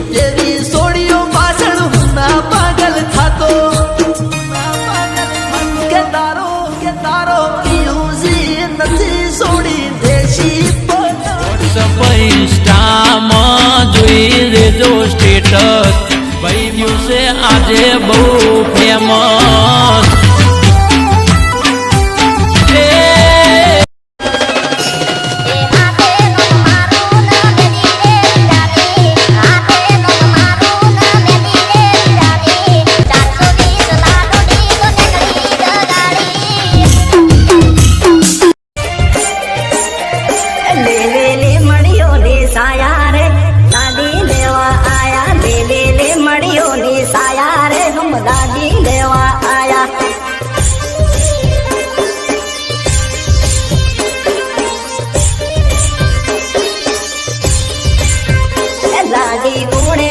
તેરી સોડીઓ પાછળ હું ના પાગલ થાતો કે તારો યુઝી નથી સોડી દેશી વોટ્સઅપ ઇન્સ્ટામાં જોઈ લેજો સ્ટેટસ ભાઈ વ્યૂ છે આજે બહુ ફેમસ દાદી કોણે